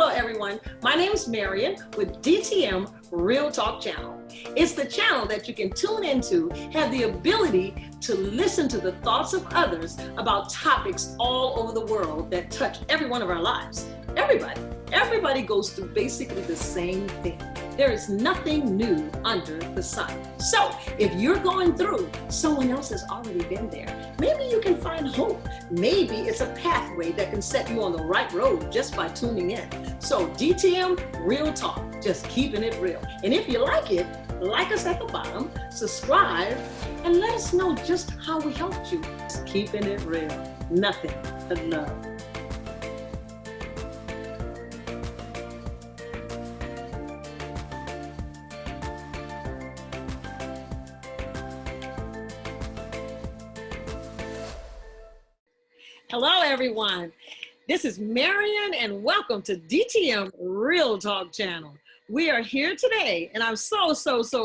Hello everyone, my name is Marion with DTM Real Talk Channel. It's the channel that you can tune into, have the ability to listen to the thoughts of others about topics all over the world that touch every one of our lives. Everybody goes through basically the same thing. There is nothing new under the sun. So if you're going through, someone else has already been there. Maybe you can find hope. Maybe it's a pathway that can set you on the right road just by tuning in. So DTM Real Talk, just keeping it real. And if you like it, like us at the bottom, subscribe, and let us know just how we helped you. Just keeping it real. Nothing but love. Hello, everyone. This is Marion, and welcome to DTM Real Talk Channel. We are here today, and I'm so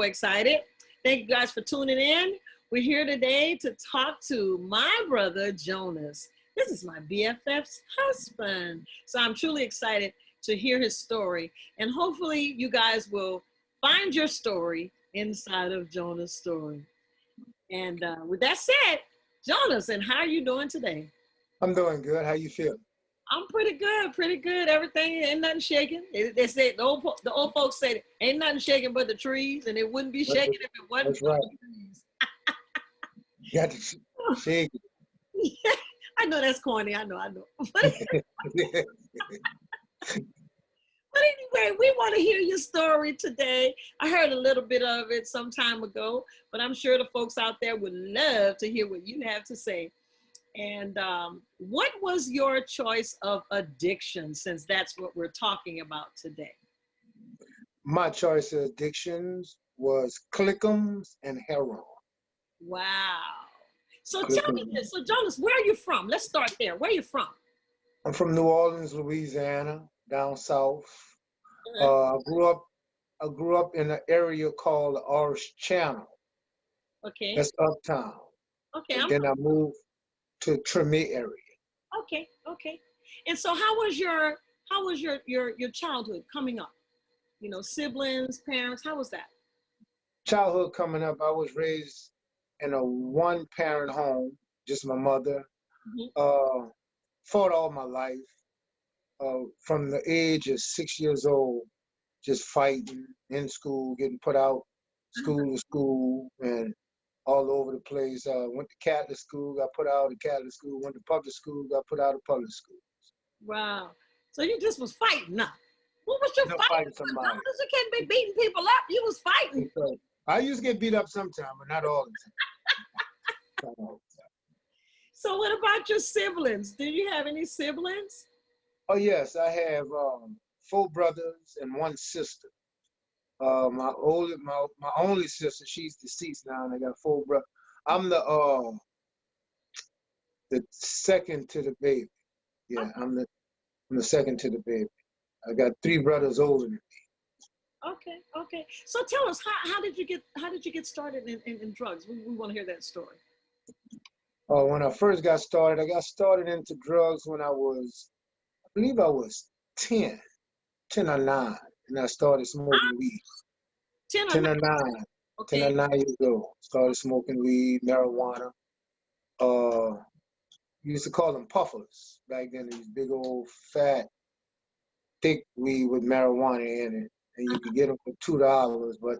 excited. Thank you guys for tuning in. We're here today to talk to my brother, Jonas. This is my BFF's husband. So I'm truly excited to hear his story, and hopefully you guys will find your story inside of Jonas' story. And with that said, Jonas, and how are you doing today? I'm doing good. How you feel? I'm pretty good. Everything ain't nothing shaking. They say the old folks say ain't nothing shaking but the trees, and it wouldn't be shaking if it wasn't for the trees. You got to shake it. Yeah, I know that's corny. I know. But anyway, we want to hear your story today. I heard a little bit of it some time ago, but I'm sure the folks out there would love to hear what you have to say. And what was your choice of addiction, since that's what we're talking about today? My choice of addictions was clickums and heroin. Wow. So tell me this. So Jonas, where are you from? Let's start there. Where are you from? I'm from New Orleans, Louisiana, down south. I grew up in an area called the Orange Channel. Okay. That's uptown. Okay. Then I moved to Tremé area. Okay. And so how was your childhood coming up? You know, siblings, parents, how was that? Childhood coming up, I was raised in a one-parent home, just my mother. Mm-hmm. Fought all my life. From the age of 6 years old, just fighting in school, getting put out school to school, and all over the place. Went to Catholic school, got put out of Catholic school. Went to public school, got put out of public school. Wow. So you just was fighting now. What was your fighting? Somebody. You can't be beating people up. You was fighting. I used to get beat up sometime, but not all the time. So what about your siblings? Do you have any siblings? Oh, yes. I have 4 brothers and 1 sister. My only sister, she's deceased now, and I got 4 brothers. I'm the second to the baby. Yeah, I'm the second to the baby. I got 3 brothers older than me. Okay. So tell us, how did you get started in drugs? We want to hear that story. When I first got started, I got started into drugs when I believe I was 10 or 9, and I started smoking weed. 10 or 9. Okay. 10 or 9 years old. Started smoking weed, marijuana. Used to call them puffers back then. These big old fat, thick weed with marijuana in it, and you could get them for $2. But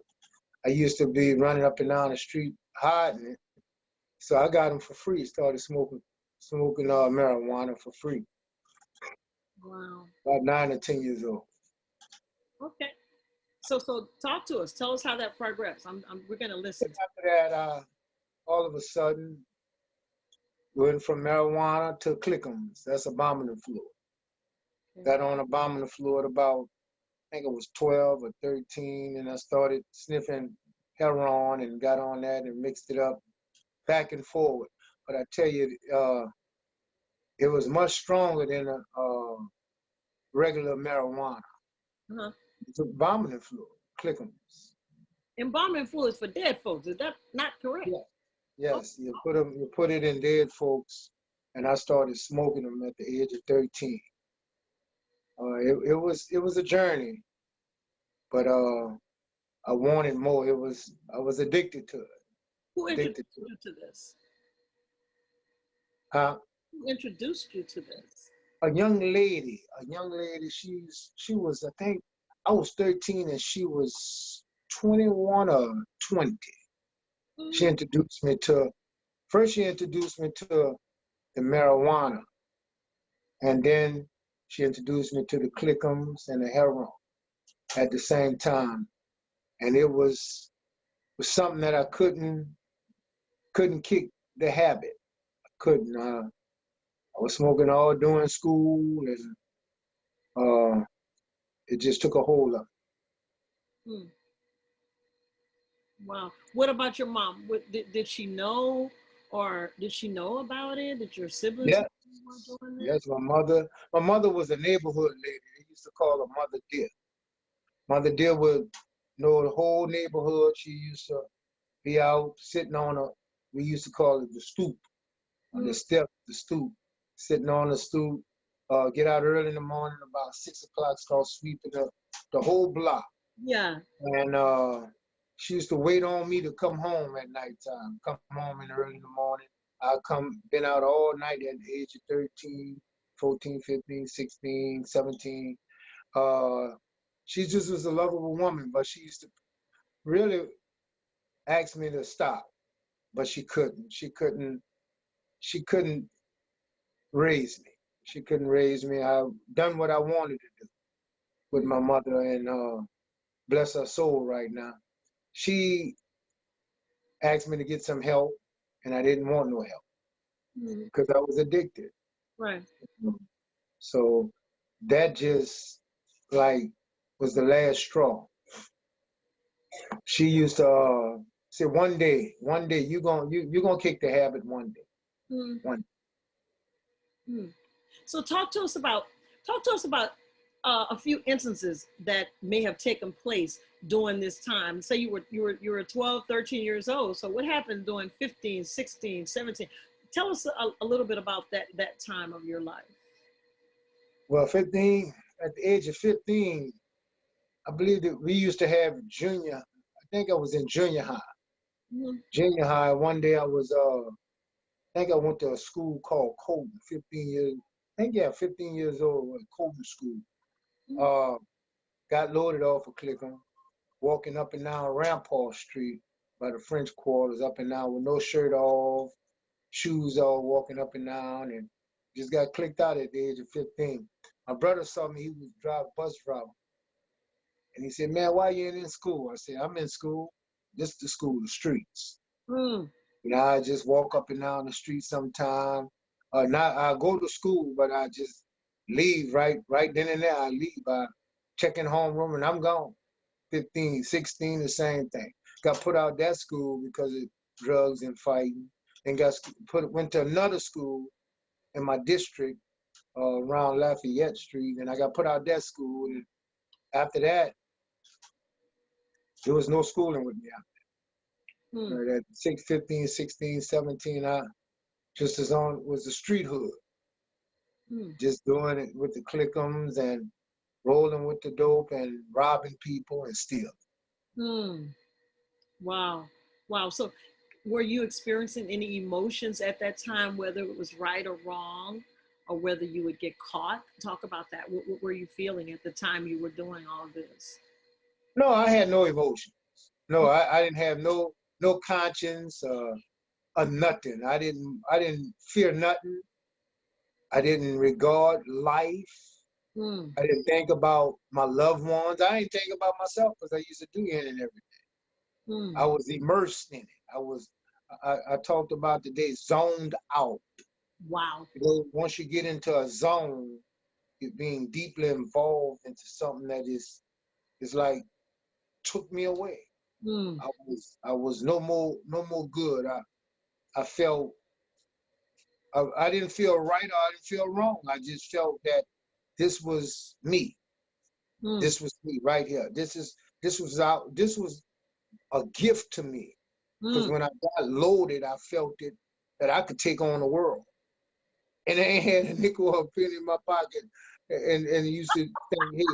I used to be running up and down the street hiding it, so I got them for free. Started smoking marijuana for free. Wow. About 9 or 10 years old. Okay. So talk to us. Tell us how that progressed. We're gonna listen. After that, all of a sudden, went from marijuana to clickums. That's abominant fluid. Okay. Got on abominant fluid about, I think it was 12 or 13, and I started sniffing heroin and got on that and mixed it up back and forward. But I tell you, it was much stronger than a regular marijuana. Uh-huh. It's abominant fluid, clickums. Embalming fluids for dead folks. Is that not correct? Yeah. Yes, you put it in dead folks, and I started smoking them at the age of 13. It was a journey, but I wanted more. I was addicted to it. Who Addicted introduced to it. you to this? Huh? Who introduced you to this? A young lady. A young lady. She was, I think I was 13 and she was 21 or 20. She Mm, introduced me to First she introduced me to the marijuana, and then she introduced me to the clickums and the heroin at the same time. And it was something that I couldn't kick the habit. I couldn't. I was smoking all during school, and it just took a hold of me. mm. Wow. What about your mom? Did she know, or did she know about it? Did your siblings know Yes, you were doing this? yes. My mother was a neighborhood lady. They used to call her Mother Dear. Mother Dear would know the whole neighborhood. She used to be out sitting on a, we used to call it the stoop, on the Mm, step, the stoop, sitting on the stoop, get out early in the morning, about 6 o'clock, start sweeping the whole block. yeah. And she used to wait on me to come home at nighttime, come home in early in the morning. Been out all night at the age of 13, 14, 15, 16, 17. Uh, she just was a lovable woman, but she used to really ask me to stop, but she couldn't. She couldn't raise me. She couldn't raise me. I've done what I wanted to do with Mm, my mother, and bless her soul right now. She asked me to get some help, and I didn't want no help mm, because I was addicted. right. So that just like was the last straw. She used to say, one day you gonna kick the habit one day, Mm, one. mm. So talk to us about a few instances that may have taken place during this time. Say you were 12, 13 years old. So what happened during 15, 16, 17? Tell us a little bit about that time of your life. Well, 15 at the age of 15, I believe that we used to have junior. I think I was in junior high. Mm, Junior high. One day I was I think I went to a school called Colton. 15 years. I think yeah, 15 years old. Went to Colton School. mm, Uh, got loaded off of Clickham, walking up and down Rampart Street by the French Quarters, up and down with no shirt off, shoes off, walking up and down, and just got clicked out at the age of 15. My brother saw me. He was bus driver. And he said, "Man, why you ain't in school?" I said, "I'm in school. This is the school, the streets." mm, I just walk up and down the street sometime. Not I go to school, but I just leave right then and there. I leave. I check in homeroom and I'm gone. 15, 16, the same thing. Got put out that school because of drugs and fighting. Then went to another school in my district around Lafayette Street, and I got put out that school. And after that, there was no schooling with me. mm, At 6, 15, 16, 17, I just as on was the street hood, mm, just doing it with the clickums and rolling with the dope and robbing people and stealing. mm. Wow. Wow. So were you experiencing any emotions at that time, whether it was right or wrong, or whether you would get caught? Talk about that. What were you feeling at the time you were doing all this? No, I had no emotion. No, I didn't have no conscience or nothing. I didn't fear nothing. I didn't regard life. Mm, I didn't think about my loved ones. I didn't think about myself because I used to do any and everything. mm. I was immersed in it. I talked about the day zoned out. Wow. Once you get into a zone, you're being deeply involved into something that is like took me away. Mm, I was no more good. I felt I didn't feel right or I didn't feel wrong. I just felt that this was me. mm, This was me right here. This was a gift to me. Because mm, when I got loaded, I felt it that I could take on the world. and I ain't had a nickel or a penny in my pocket. And you should think, hey,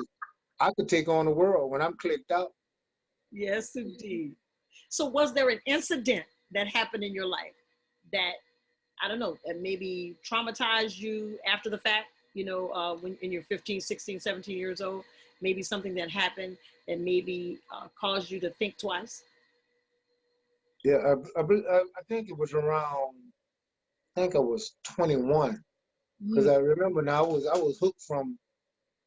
I could take on the world when I'm clicked out. Yes, indeed. So was there an incident that happened in your life that, I don't know, that maybe traumatized you after the fact, when in your 15, 16, 17 years old, maybe something that happened that maybe caused you to think twice? Yeah, I think it was around, I think I was 21. Because Mm. I remember now I was hooked from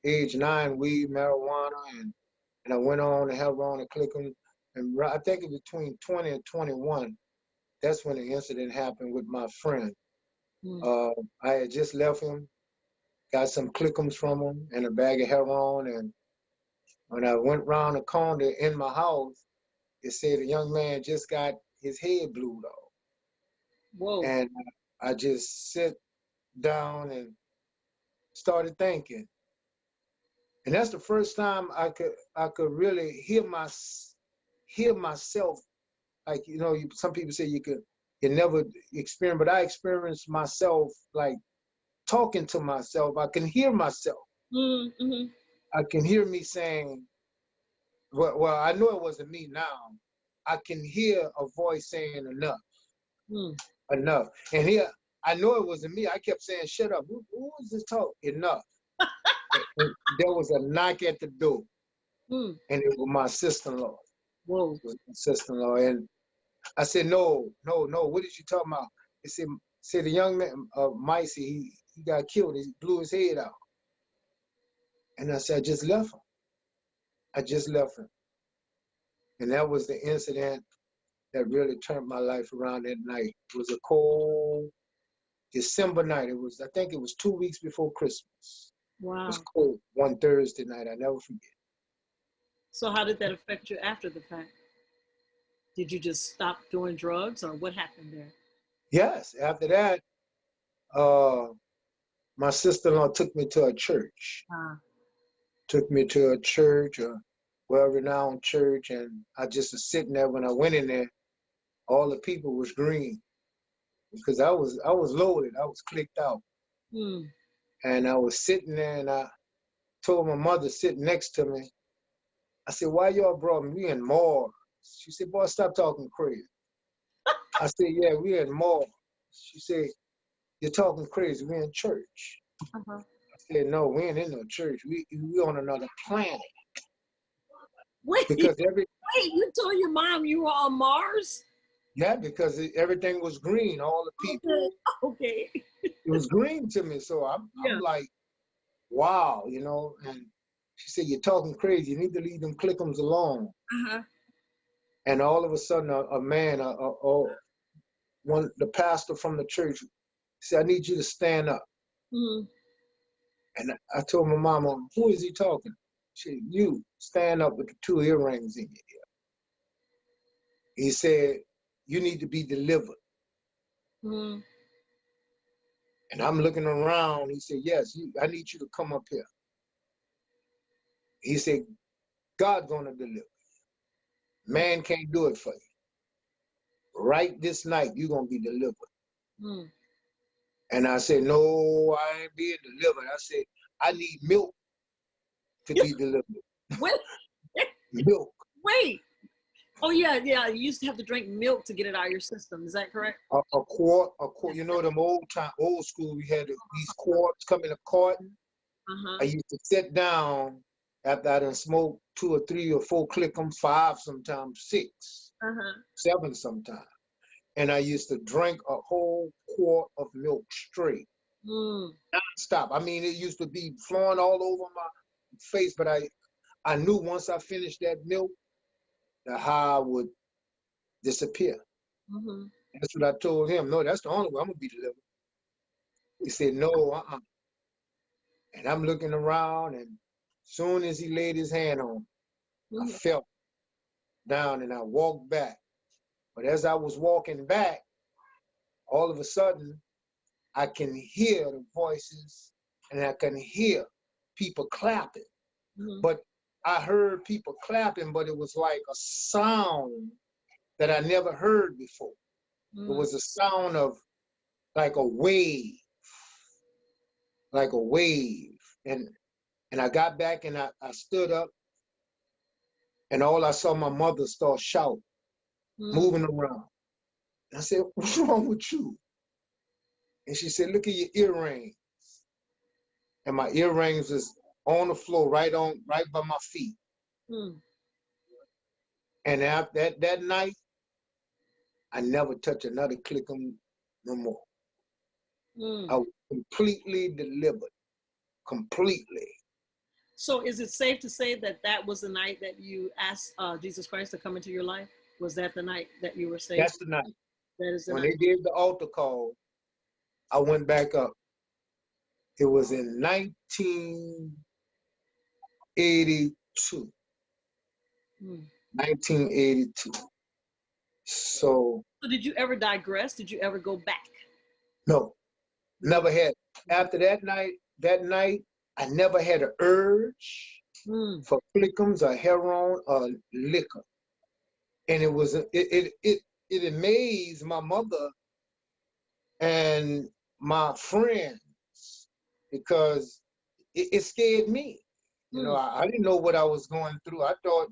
age 9, weed, marijuana, and I went on to heroin and clicking. And I think between 20 and 21, that's when the incident happened with my friend. Mm. Uh, I had just left him, got some clickums from him and a bag of heroin. And when I went round the corner in my house, it said a young man just got his head blew off. Whoa. And I just sit down and started thinking. And that's the first time I could really hear myself. Like, some people say you never experience, but I experienced myself like talking to myself. I can hear myself. Mm-hmm. I can hear me saying, well, I know it wasn't me now. I can hear a voice saying enough, Mm. enough. And here, I know it wasn't me. I kept saying, shut up. Who is this talk? Enough. And there was a knock at the door, Mm. and it was my sister-in-law. Whoa. It was my sister-in-law. And I said, no, no, no. What did you talking about? He said the young man, Micey, he got killed. He blew his head out. And I said, I just left him. I just left him. And that was the incident that really turned my life around that night. It was a cold December night. I think it was 2 weeks before Christmas. It was Wow. cold one Thursday night. I never forget. So how did that affect you after the fact? Did you just stop doing drugs or what happened there? Yes, after that, uh, my sister-in-law took me to a church. Ah. Took me to a church, a well-renowned church, and I just was sitting there. When I went in there, all the people was green because I was loaded. I was clicked out, Mm. and I was sitting there, and I told my mother sitting next to me. I said, "Why y'all brought me? We in Moore." She said, "Boy, stop talking crazy." I said, "Yeah, we in Moore." She said, "You're talking crazy. We in church." Uh-huh. I said, "No, we ain't in no church. We on another planet Wait, because you told your mom you were on Mars? yeah, because everything was green. All the Okay. people, Okay. it was green to me. So I'm Yeah. like, wow, And she said, "You're talking crazy. You need to leave them clickums alone." Uh-huh. And all of a sudden, a man, the pastor from the church, said, "I need you to stand up." Mm. And I told my mama, "Who is he talking?" She said, "You stand up with the 2 earrings in your ear." He said, "You need to be delivered." Mm. And I'm looking around. He said, "Yes, I need you to come up here." He said, "God gonna deliver. Man can't do it for you. Right this night, you're gonna be delivered." Mm. And I said, "No, I ain't being delivered." I said, "I need milk to be delivered." Wait, Milk. wait. Oh yeah, yeah. You used to have to drink milk to get it out of your system. Is that correct? A quart. Them old school, we had these quarts come in a carton. I Uh-huh. used to sit down after I done smoked 2 or 3 or 4 clickums, 5 sometimes, 6, Uh-huh. 7 sometimes. And I used to drink a whole quart of milk straight, Mm. stop. I mean, it used to be flowing all over my face, but I knew once I finished that milk, the high would disappear. Mm-hmm. That's what I told him. No, that's the only way I'm gonna be delivered. He said, "No, And I'm looking around, and soon as he laid his hand on me, I Mm-hmm. felt down and I walked back. But as I was walking back, all of a sudden, I can hear the voices and I can hear people clapping. Mm-hmm. But I heard people clapping, but it was like a sound that I never heard before. It Mm. was a sound of like a wave. like a wave. And I got back and I stood up, and all I saw my mother start shouting, moving around. And I said, "What's wrong with you?" And she said, "Look at your earrings." And my earrings was on the floor, right by my feet. Mm. And after that night, I never touched another Clickham no more. I was completely delivered, completely. So is it safe to say that that was the night that you asked Jesus Christ to come into your life? Was that the night that you were saved? That's the night. That is the When night. they gave the altar call, I went back up. It was in 1982. 1982. So Did you ever digress? Did you ever go back? no, never had. After that night, I never had an urge for Clickums or heroin or liquor. And it amazed my mother and my friends because it scared me. You know, I didn't know what I was going through. I thought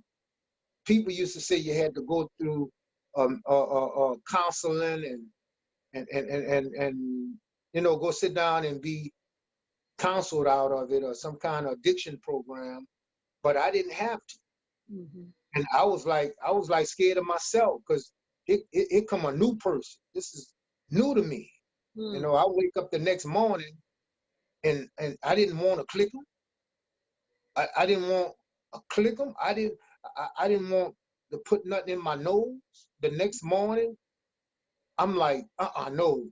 people used to say you had to go through counseling and you know, go sit down and be counseled out of it or some kind of addiction program, but I didn't have to. And I was like scared of myself because it come a new person. This is new to me. You know, I wake up the next morning and I didn't want to click them. I didn't want to click them. I didn't want to put nothing in my nose. The next morning, I'm like, no.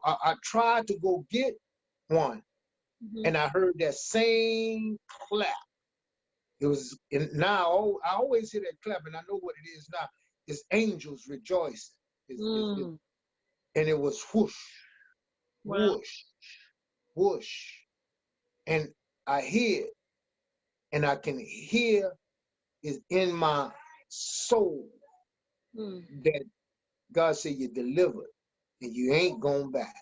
I tried to go get one, and I heard that same clap. It was now I always hear that clap, and I know what it is now. It's angels rejoicing. And it was whoosh, whoosh, whoosh. And I hear it, and I can hear it in my soul that God said you're delivered and you ain't going back.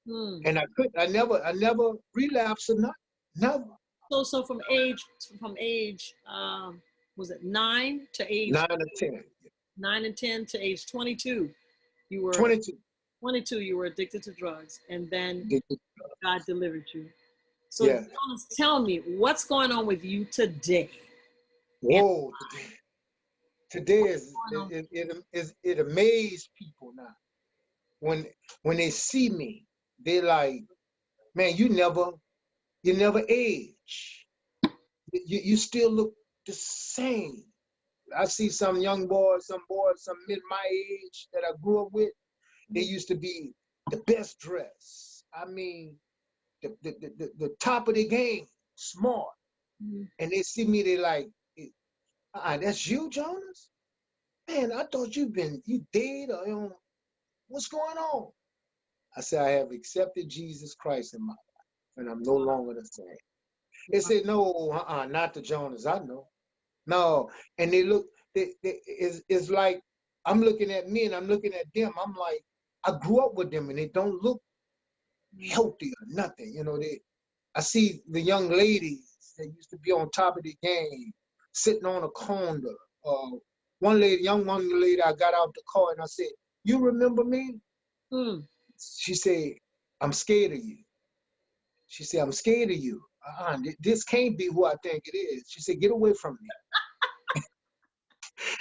And I never relapsed or nothing. Never. So from age was it 9 to age 9 or 10. 9 and 10 to age 22, you were 22. You were addicted to drugs, and then God delivered you. So Yeah. Jonas, tell me what's going on with you today. Whoa, today it amazed people now. When they see me, they like, man, you never age. You still look the same. I see some young boys, some mid my age that I grew up with. They used to be the best dressed. I mean, the top of the game, smart. And they see me, they like, that's you, Jonas? Man, I thought you dead or what's going on? I said, I have accepted Jesus Christ in my life, and I'm no longer the same. They said, no, not the Jonas I know. No, and they look, it's like I'm looking at me and I'm looking at them. I'm like, I grew up with them and they don't look healthy or nothing. You know, I see the young ladies that used to be on top of the game, sitting on a corner. One young lady, I got out the car and I said, you remember me? She said, I'm scared of you. She said, I'm scared of you. This can't be who I think it is. She said, get away from me.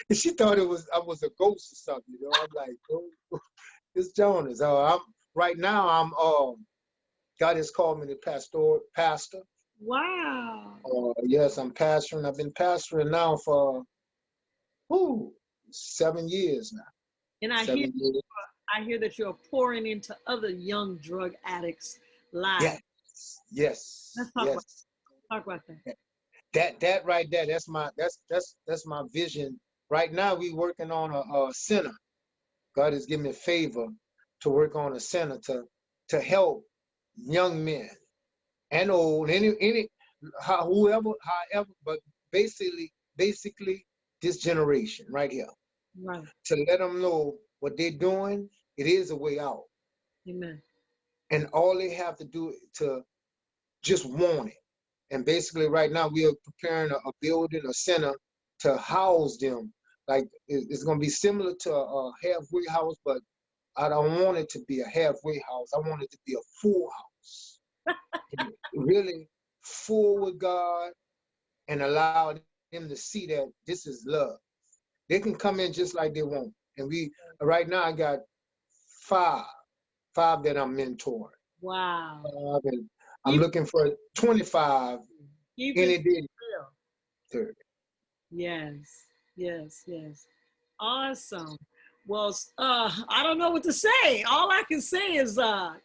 And she thought I was a ghost or something. You know, I'm like, oh, it's Jonas. Right now God has called me to pastor. Wow. Yes, I'm pastoring. I've been pastoring now for 7 years now. And I hear that you're pouring into other young drug addicts' lives. Yes. Let's talk about that. That right there, that's my vision. Right now we working on a center. God has given me a favor to work on a center to help young men and old, however, but basically this generation right here. Right. To let them know what they're doing, it is a way out. Amen. And all they have to do to just want it. And basically right now we are preparing a building, a center to house them. Like it's going to be similar to a halfway house, but I don't want it to be a halfway house. I want it to be a full house. Really full with God, and allow them to see that this is love. They can come in just like they want. And we, right now I got five that I'm mentoring. Wow. And I'm looking for 25 any day. 30. Yes. Awesome. Well, I don't know what to say. All I can say is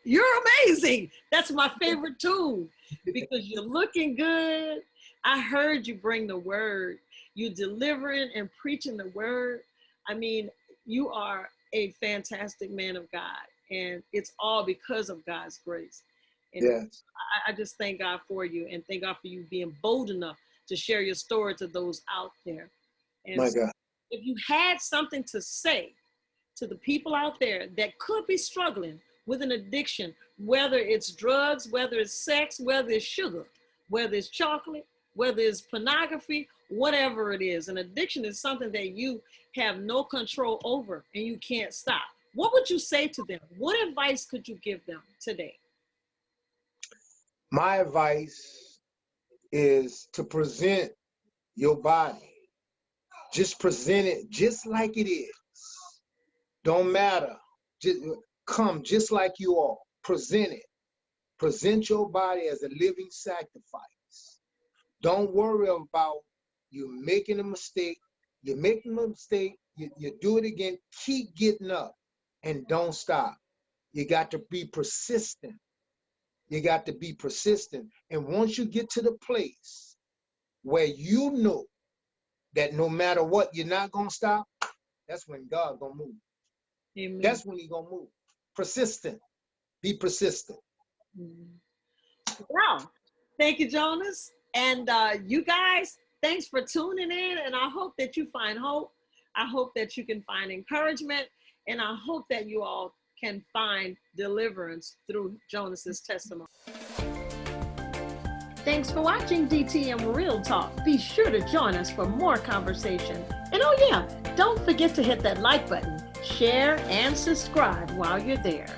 you're amazing. That's my favorite tune because you're looking good. I heard you bring the word. You delivering and preaching the word. I mean, you are a fantastic man of God, and it's all because of God's grace. And yes. I just thank God for you, and thank God for you being bold enough to share your story to those out there. And my God. If you had something to say to the people out there that could be struggling with an addiction, whether it's drugs, whether it's sex, whether it's sugar, whether it's chocolate, whether it's pornography, whatever it is, an addiction is something that you have no control over and you can't stop. What would you say to them? What advice could you give them today? My advice is to present your body. Just present it just like it is. Don't matter. Just come just like you are. Present it. Present your body as a living sacrifice. Don't worry about you making a mistake. You're making a mistake. You do it again. Keep getting up and don't stop. You got to be persistent. You got to be persistent. And once you get to the place where you know that no matter what, you're not going to stop, that's when God going to move. Amen. That's when He going to move. Persistent. Be persistent. Wow. Thank you, Jonas. And you guys, thanks for tuning in. And I hope that you find hope. I hope that you can find encouragement. And I hope that you all can find deliverance through Jonas's testimony. Thanks for watching DTM Real Talk. Be sure to join us for more conversation. And oh yeah, don't forget to hit that like button, share, and subscribe while you're there.